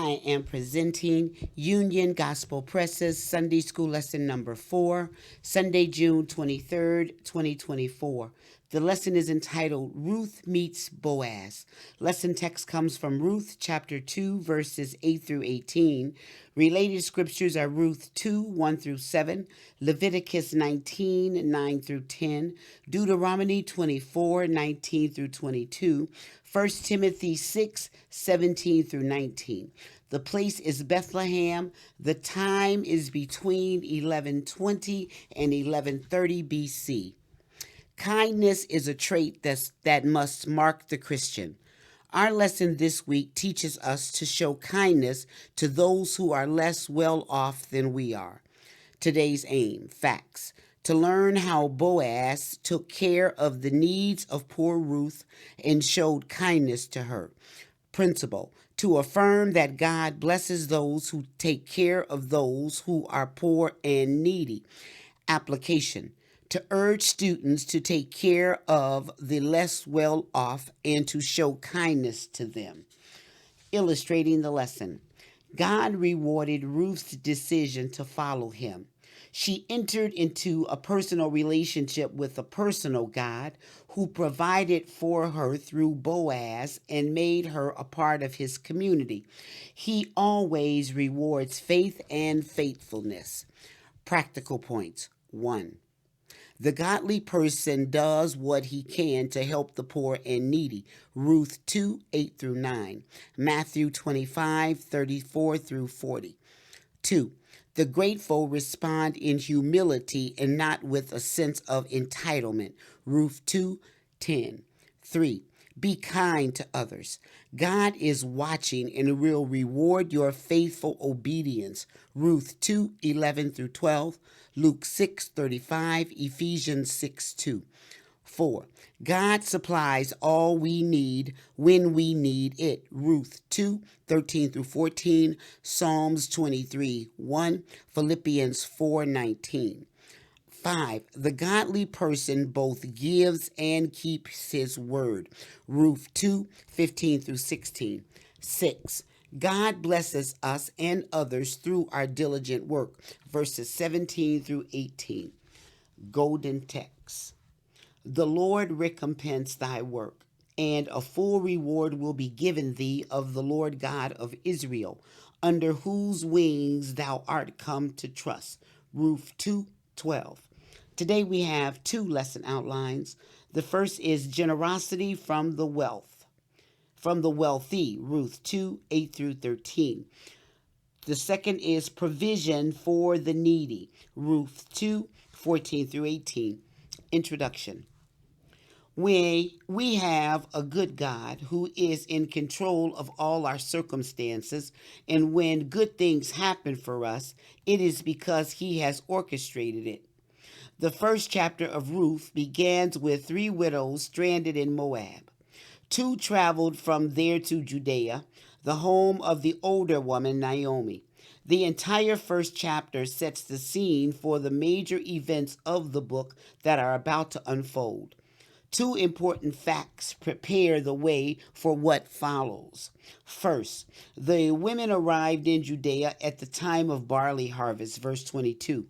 I am presenting Union Gospel Press's Sunday School Lesson number 4, Sunday, June 23rd, 2024. The lesson is entitled Ruth Meets Boaz. Lesson text comes from Ruth chapter 2, verses 8 through 18. Related scriptures are Ruth 2, 1 through 7, Leviticus 19, 9 through 10, Deuteronomy 24, 19 through 22, 1 Timothy 6, 17 through 19. The place is Bethlehem. The time is between 1120 and 1130 BC. Kindness is a trait that must mark the Christian. Our lesson this week teaches us to show kindness to those who are less well off than we are. Today's aim, facts. To learn how Boaz took care of the needs of poor Ruth and showed kindness to her. Principle, to affirm that God blesses those who take care of those who are poor and needy. Application, to urge students to take care of the less well off and to show kindness to them. Illustrating the lesson, God rewarded Ruth's decision to follow him. She entered into a personal relationship with a personal God who provided for her through Boaz and made her a part of his community. He always rewards faith and faithfulness. Practical points. 1. The godly person does what he can to help the poor and needy. Ruth 2, 8 through 9. Matthew 25, 34 through 40. 2. The grateful respond in humility and not with a sense of entitlement. Ruth 2, 10. 3. Be kind to others. God is watching and will reward your faithful obedience. Ruth 2, 11 through 12. Luke 6, 35. Ephesians 6, 2. 4. God supplies all we need when we need it. Ruth 2, 13 through 14. Psalms 23, 1. Philippians 4, 19. 5. The godly person both gives and keeps his word. Ruth 2, 15 through 16. 6. God blesses us and others through our diligent work. Verses 17 through 18. Golden text. The Lord recompense thy work, and a full reward will be given thee of the Lord God of Israel, under whose wings thou art come to trust. Ruth 2, 12. Today we have two lesson outlines. The first is generosity from the wealthy, Ruth 2, 8 through 13. The second is provision for the needy, Ruth 2, 14 through 18. Introduction. We have a good God who is in control of all our circumstances, and when good things happen for us, it is because he has orchestrated it. The first chapter of Ruth begins with 3 widows stranded in Moab. 2 traveled from there to Judea, the home of the older woman, Naomi. The entire first chapter sets the scene for the major events of the book that are about to unfold. 2 important facts prepare the way for what follows. First, the women arrived in Judea at the time of barley harvest, verse 22.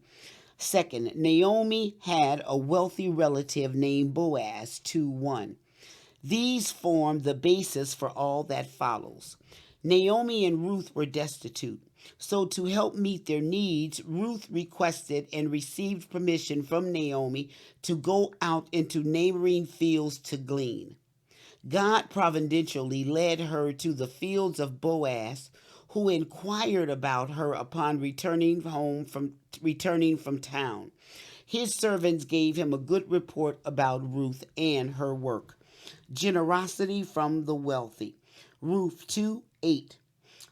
Second, Naomi had a wealthy relative named Boaz, 2:1. These form the basis for all that follows. Naomi and Ruth were destitute. So to help meet their needs, Ruth requested and received permission from Naomi to go out into neighboring fields to glean. God providentially led her to the fields of Boaz, who inquired about her upon returning from town. His servants gave him a good report about Ruth and her work. Generosity from the wealthy. Ruth 2, 8.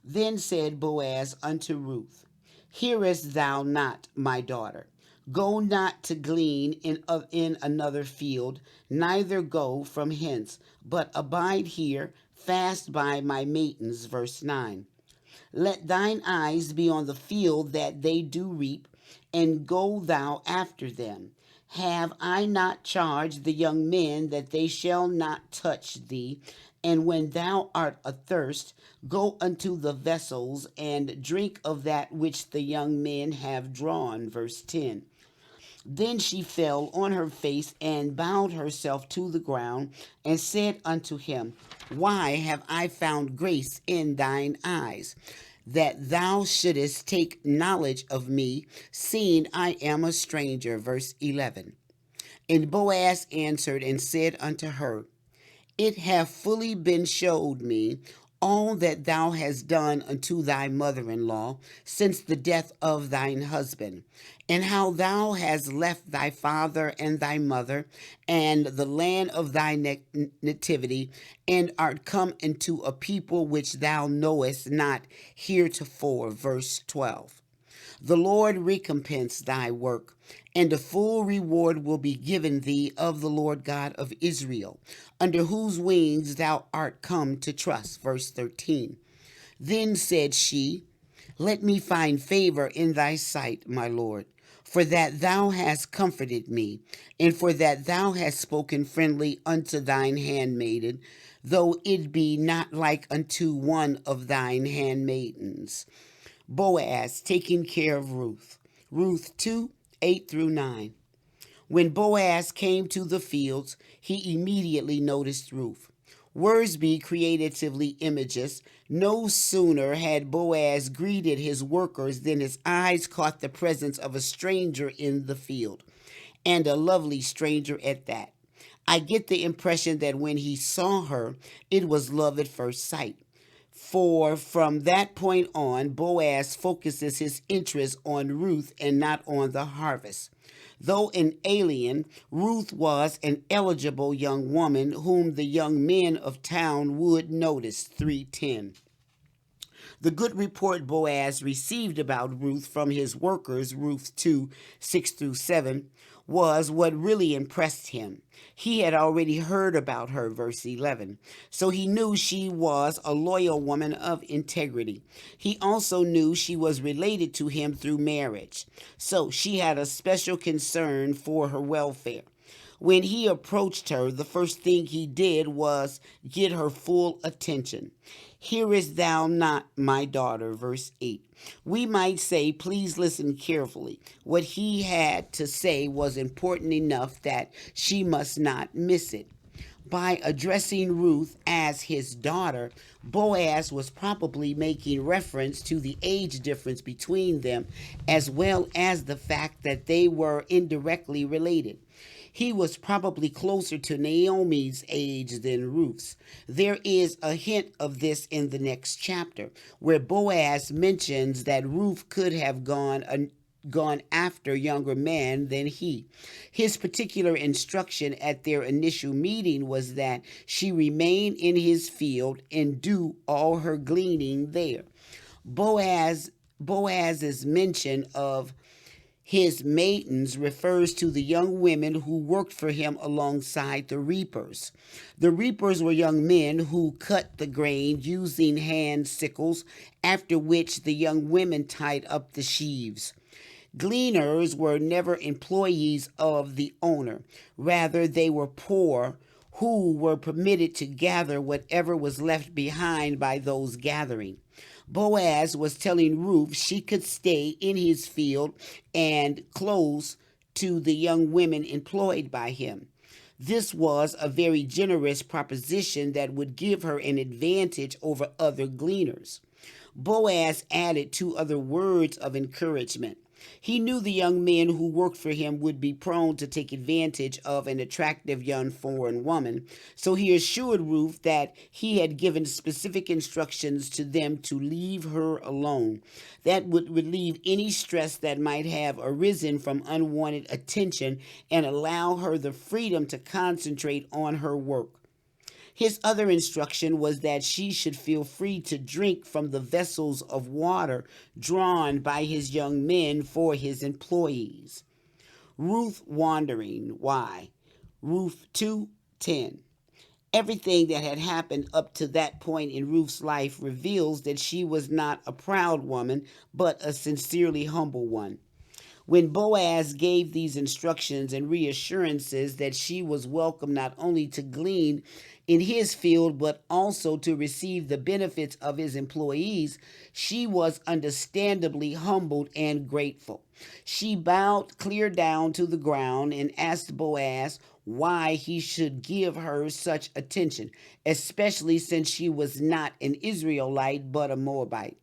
Then said Boaz unto Ruth, Hearest thou not, my daughter? Go not to glean in another field, neither go from hence, but abide here, fast by my maidens. Verse 9. Let thine eyes be on the field that they do reap, and go thou after them. Have I not charged the young men that they shall not touch thee, And when thou art athirst, go unto the vessels and drink of that which the young men have drawn. Verse 10. Then she fell on her face and bowed herself to the ground and said unto him, Why have I found grace in thine eyes, that thou shouldest take knowledge of me, seeing I am a stranger? Verse 11. And Boaz answered and said unto her, It hath fully been showed me all that thou hast done unto thy mother-in-law since the death of thine husband, and how thou hast left thy father and thy mother and the land of thy nativity, and art come into a people which thou knowest not heretofore. Verse 12. The Lord recompense thy work, and a full reward will be given thee of the Lord God of Israel, under whose wings thou art come to trust. Verse 13. Then said she, Let me find favor in thy sight, my Lord, for that thou hast comforted me, and for that thou hast spoken friendly unto thine handmaiden, though it be not like unto one of thine handmaidens. Boaz taking care of Ruth. Ruth 2, 8 through 9. When Boaz came to the fields, he immediately noticed Ruth. Worsby creatively images. No sooner had Boaz greeted his workers than his eyes caught the presence of a stranger in the field, and a lovely stranger at that. I get the impression that when he saw her, it was love at first sight. For from that point on, Boaz focuses his interest on Ruth and not on the harvest. Though an alien, Ruth was an eligible young woman whom the young men of town would notice. 3:10. The good report Boaz received about Ruth from his workers, Ruth 2, 6 through 7, was what really impressed him. He had already heard about her, verse 11, so he knew she was a loyal woman of integrity. He also knew she was related to him through marriage, so she had a special concern for her welfare. When he approached her, the first thing he did was get her full attention. Hearest thou not, my daughter? Verse 8. We might say, please listen carefully. What he had to say was important enough that she must not miss it. By addressing Ruth as his daughter, Boaz was probably making reference to the age difference between them, as well as the fact that they were indirectly related. He was probably closer to Naomi's age than Ruth's. There is a hint of this in the next chapter, where Boaz mentions that Ruth could have gone after younger men than he. His particular instruction at their initial meeting was that she remain in his field and do all her gleaning there. Boaz's mention of his maidens refers to the young women who worked for him alongside the reapers. The reapers were young men who cut the grain using hand sickles, after which the young women tied up the sheaves. Gleaners were never employees of the owner. Rather, they were poor who were permitted to gather whatever was left behind by those gathering. Boaz was telling Ruth she could stay in his field and close to the young women employed by him. This was a very generous proposition that would give her an advantage over other gleaners. Boaz added two other words of encouragement. He knew the young men who worked for him would be prone to take advantage of an attractive young foreign woman, so he assured Ruth that he had given specific instructions to them to leave her alone. That would relieve any stress that might have arisen from unwanted attention and allow her the freedom to concentrate on her work. His other instruction was that she should feel free to drink from the vessels of water drawn by his young men for his employees. Ruth wondering why. Ruth 2:10. Everything that had happened up to that point in Ruth's life reveals that she was not a proud woman, but a sincerely humble one. When Boaz gave these instructions and reassurances that she was welcome not only to glean in his field but also to receive the benefits of his employees, she was understandably humbled and grateful. She bowed clear down to the ground and asked Boaz why he should give her such attention, especially since she was not an Israelite but a Moabite.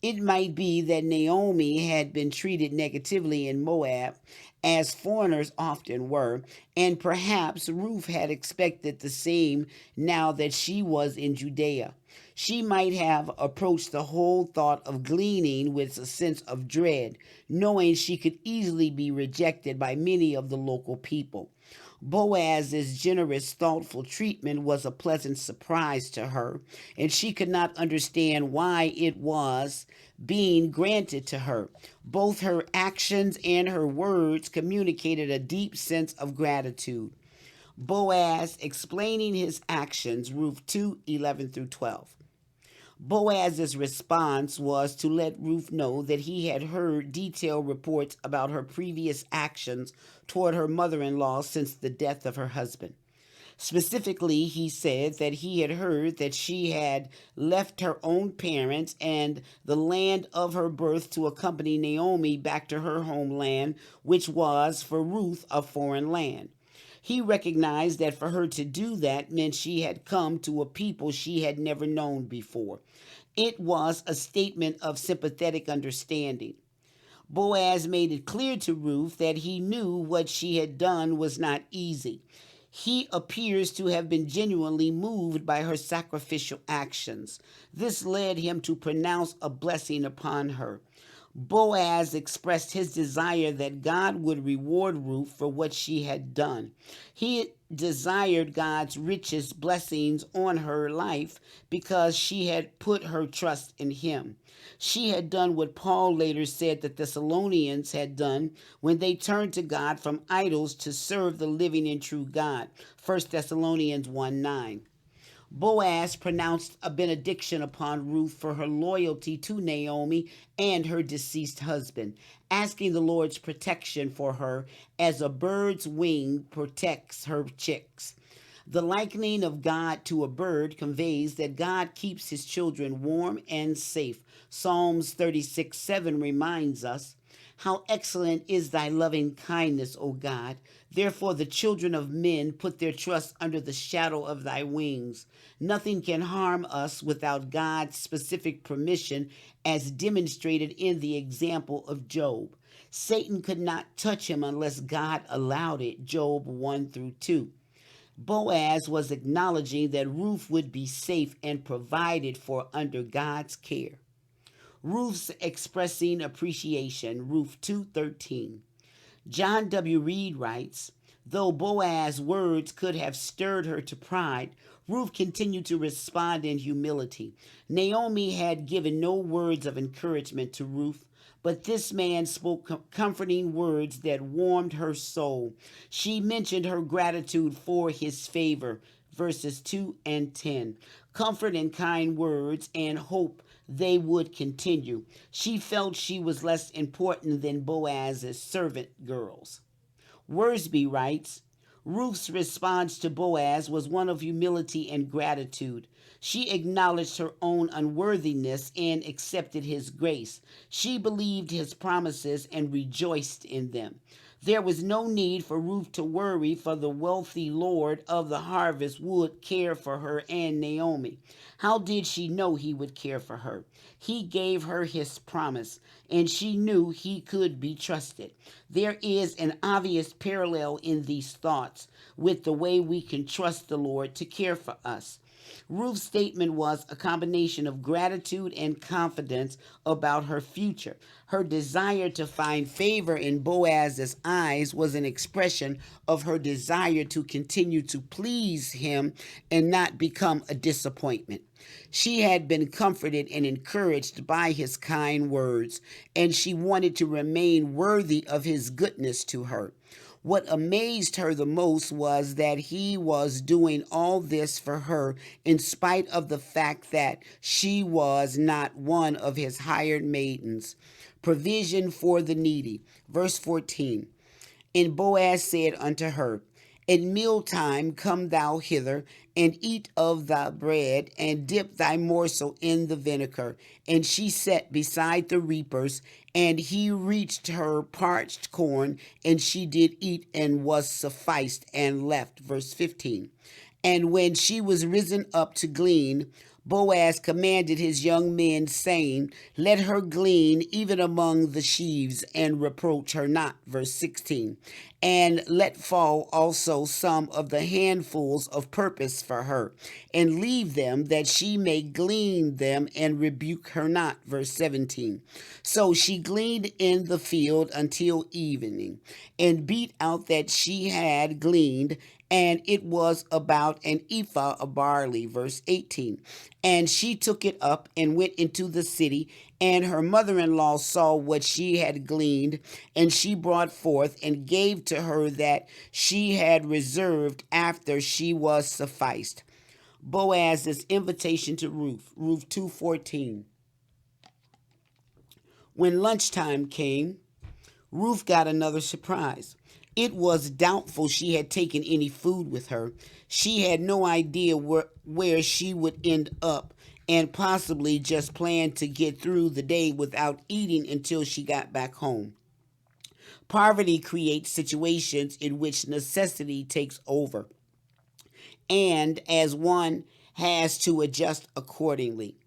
It might be that Naomi had been treated negatively in Moab, as foreigners often were, and perhaps Ruth had expected the same now that she was in Judea. She might have approached the whole thought of gleaning with a sense of dread, knowing she could easily be rejected by many of the local people. Boaz's generous, thoughtful treatment was a pleasant surprise to her, and she could not understand why it was being granted to her. Both her actions and her words communicated a deep sense of gratitude. Boaz explaining his actions, Ruth 2:11 through 12. Boaz's response was to let Ruth know that he had heard detailed reports about her previous actions toward her mother in law since the death of her husband. Specifically, he said that he had heard that she had left her own parents and the land of her birth to accompany Naomi back to her homeland, which was for Ruth a foreign land. He recognized that for her to do that meant she had come to a people she had never known before. It was a statement of sympathetic understanding. Boaz made it clear to Ruth that he knew what she had done was not easy. He appears to have been genuinely moved by her sacrificial actions. This led him to pronounce a blessing upon her. Boaz expressed his desire that God would reward Ruth for what she had done. He desired God's richest blessings on her life because she had put her trust in him. She had done what Paul later said the Thessalonians had done when they turned to God from idols to serve the living and true God. 1 Thessalonians 1:9. Boaz pronounced a benediction upon Ruth for her loyalty to Naomi and her deceased husband, asking the Lord's protection for her as a bird's wing protects her chicks. The likening of God to a bird conveys that God keeps his children warm and safe. Psalms 36:7 reminds us, how excellent is thy loving kindness, O God. Therefore the children of men put their trust under the shadow of thy wings. Nothing can harm us without God's specific permission, as demonstrated in the example of Job. Satan could not touch him unless God allowed it. Job 1 through 2. Boaz was acknowledging that Ruth would be safe and provided for under God's care. Ruth's expressing appreciation, Ruth 2:13. John W. Reed writes, though Boaz's words could have stirred her to pride, Ruth continued to respond in humility. Naomi had given no words of encouragement to Ruth, but this man spoke comforting words that warmed her soul. She mentioned her gratitude for his favor, verses 2 and 10. Comfort and kind words and hope they would continue. She felt she was less important than Boaz's servant girls. Worsby writes, Ruth's response to Boaz was one of humility and gratitude. She acknowledged her own unworthiness and accepted his grace. She believed his promises and rejoiced in them. There was no need for Ruth to worry, for the wealthy Lord of the harvest would care for her and Naomi. How did she know he would care for her? He gave her his promise, and she knew he could be trusted. There is an obvious parallel in these thoughts with the way we can trust the Lord to care for us. Ruth's statement was a combination of gratitude and confidence about her future. Her desire to find favor in Boaz's eyes was an expression of her desire to continue to please him and not become a disappointment. She had been comforted and encouraged by his kind words, and she wanted to remain worthy of his goodness to her. What amazed her the most was that he was doing all this for her in spite of the fact that she was not one of his hired maidens. Provision for the needy. Verse 14. And Boaz said unto her, at mealtime come thou hither, and eat of thy bread, and dip thy morsel in the vinegar. And she sat beside the reapers, and he reached her parched corn, and she did eat, and was sufficed, and left. Verse 15. And when she was risen up to glean, Boaz commanded his young men, saying, let her glean even among the sheaves, and reproach her not. Verse 16. And let fall also some of the handfuls of purpose for her, and leave them that she may glean them, and rebuke her not. Verse 17. So she gleaned in the field until evening, and beat out that she had gleaned, and it was about an ephah of barley. Verse 18. And she took it up and went into the city, and her mother-in-law saw what she had gleaned, and she brought forth and gave to her that she had reserved after she was sufficed. Boaz's invitation to Ruth. Ruth 2:14. When lunchtime came, Ruth got another surprise. It was doubtful she had taken any food with her. She had no idea where she would end up, and possibly just planned to get through the day without eating until she got back home. Poverty creates situations in which necessity takes over, and as one has to adjust accordingly.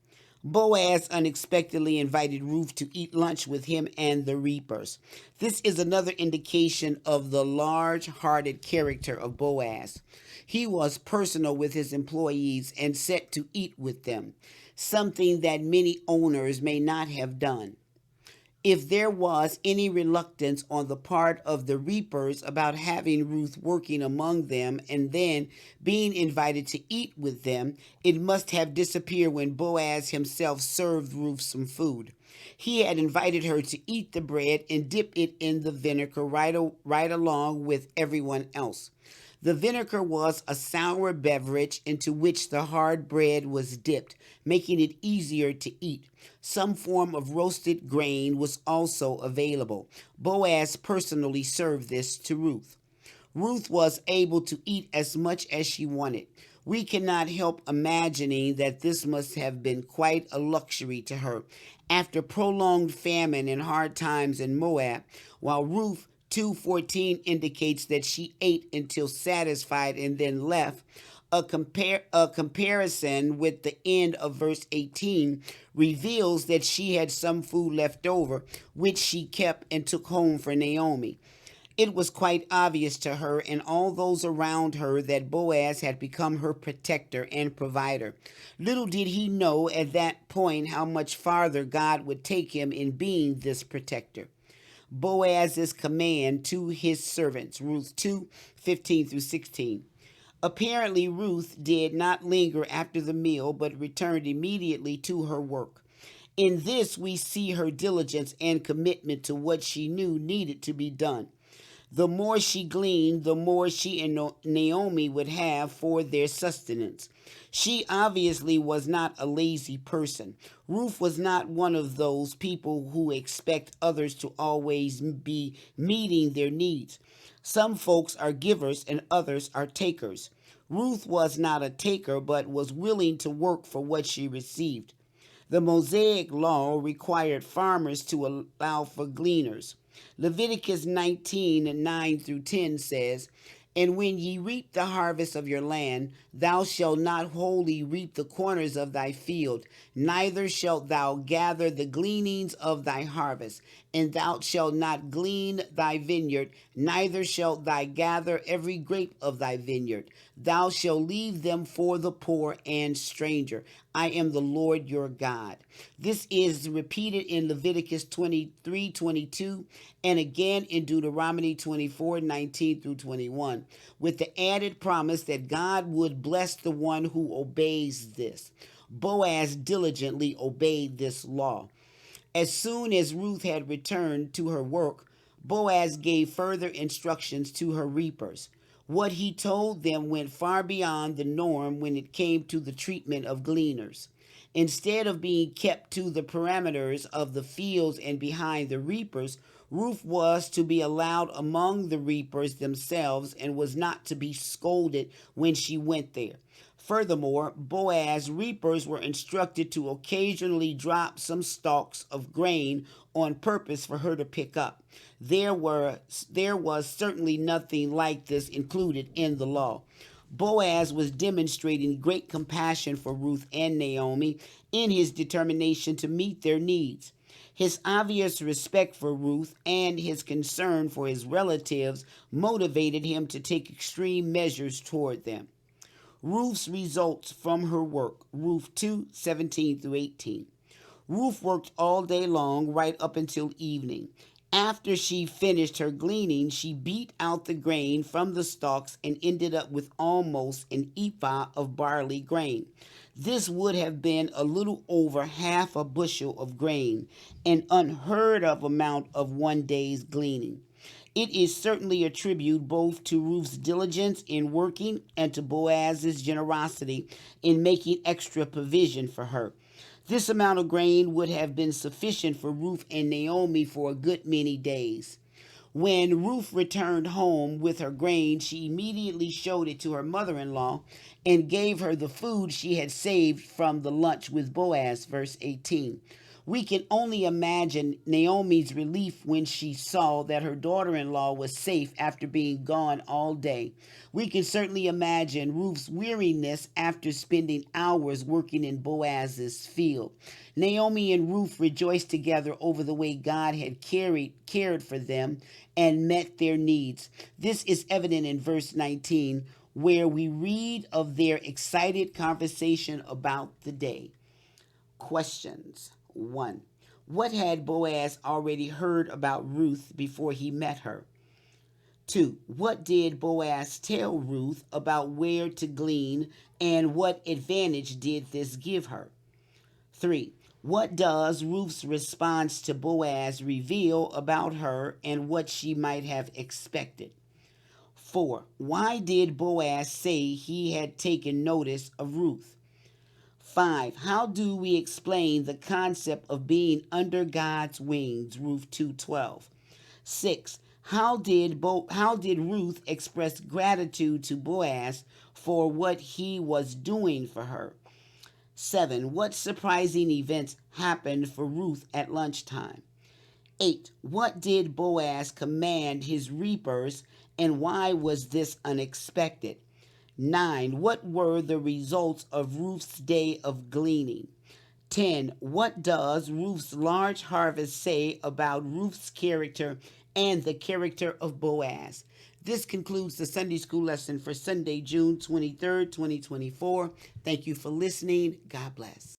Boaz unexpectedly invited Ruth to eat lunch with him and the reapers. This is another indication of the large hearted character of Boaz. He was personal with his employees and set to eat with them, something that many owners may not have done. If there was any reluctance on the part of the reapers about having Ruth working among them and then being invited to eat with them, it must have disappeared when Boaz himself served Ruth some food. He had invited her to eat the bread and dip it in the vinegar right along with everyone else. The vinegar was a sour beverage into which the hard bread was dipped, making it easier to eat. Some form of roasted grain was also available. Boaz personally served this to Ruth. Ruth was able to eat as much as she wanted. We cannot help imagining that this must have been quite a luxury to her. After prolonged famine and hard times in Moab, while Ruth 2:14 indicates that she ate until satisfied and then left, a comparison with the end of verse 18 reveals that she had some food left over, which she kept and took home for Naomi. It was quite obvious to her and all those around her that Boaz had become her protector and provider. Little did he know at that point how much farther God would take him in being this protector. Boaz's command to his servants, Ruth 2:15-16. Apparently, Ruth did not linger after the meal, but returned immediately to her work. In this, we see her diligence and commitment to what she knew needed to be done. The more she gleaned, the more she and Naomi would have for their sustenance. She obviously was not a lazy person. Ruth was not one of those people who expect others to always be meeting their needs. Some folks are givers and others are takers. Ruth was not a taker, but was willing to work for what she received. The Mosaic law required farmers to allow for gleaners. Leviticus 19:9-10 says, and when ye reap the harvest of your land, thou shalt not wholly reap the corners of thy field, neither shalt thou gather the gleanings of thy harvest. And thou shalt not glean thy vineyard, neither shalt thou gather every grape of thy vineyard. Thou shalt leave them for the poor and stranger. I am the Lord your God. This is repeated in Leviticus 23:22 and again in Deuteronomy 24:19-21, with the added promise that God would bless the one who obeys this. Boaz diligently obeyed this law. As soon as Ruth had returned to her work, Boaz gave further instructions to her reapers. What he told them went far beyond the norm when it came to the treatment of gleaners. Instead of being kept to the parameters of the fields and behind the reapers, Ruth was to be allowed among the reapers themselves and was not to be scolded when she went there. Furthermore, Boaz's reapers were instructed to occasionally drop some stalks of grain on purpose for her to pick up. There was certainly nothing like this included in the law. Boaz was demonstrating great compassion for Ruth and Naomi in his determination to meet their needs. His obvious respect for Ruth and his concern for his relatives motivated him to take extreme measures toward them. Ruth's results from her work, Ruth 2:17 through 18. Ruth worked all day long, right up until evening. After she finished her gleaning, she beat out the grain from the stalks and ended up with almost an ephah of barley grain. This would have been a little over half a bushel of grain, an unheard of amount of one day's gleaning. It is certainly a tribute both to Ruth's diligence in working and to Boaz's generosity in making extra provision for her. This amount of grain would have been sufficient for Ruth and Naomi for a good many days. When Ruth returned home with her grain, she immediately showed it to her mother-in-law and gave her the food she had saved from the lunch with Boaz, verse 18. We can only imagine Naomi's relief when she saw that her daughter-in-law was safe after being gone all day. We can certainly imagine Ruth's weariness after spending hours working in Boaz's field. Naomi and Ruth rejoiced together over the way God had cared for them and met their needs. This is evident in verse 19, where we read of their excited conversation about the day. Questions. 1. What had Boaz already heard about Ruth before he met her? 2. What did Boaz tell Ruth about where to glean and what advantage did this give her? 3. What does Ruth's response to Boaz reveal about her and what she might have expected? 4. Why did Boaz say he had taken notice of Ruth? 5. How do we explain the concept of being under God's wings? Ruth 2:12. 6. How did Ruth express gratitude to Boaz for what he was doing for her? 7. What surprising events happened for Ruth at lunchtime? 8. What did Boaz command his reapers and why was this unexpected? 9. What were the results of Ruth's day of gleaning? 10. What does Ruth's large harvest say about Ruth's character and the character of Boaz? This concludes the Sunday School lesson for Sunday, June 23rd, 2024. Thank you for listening. God bless.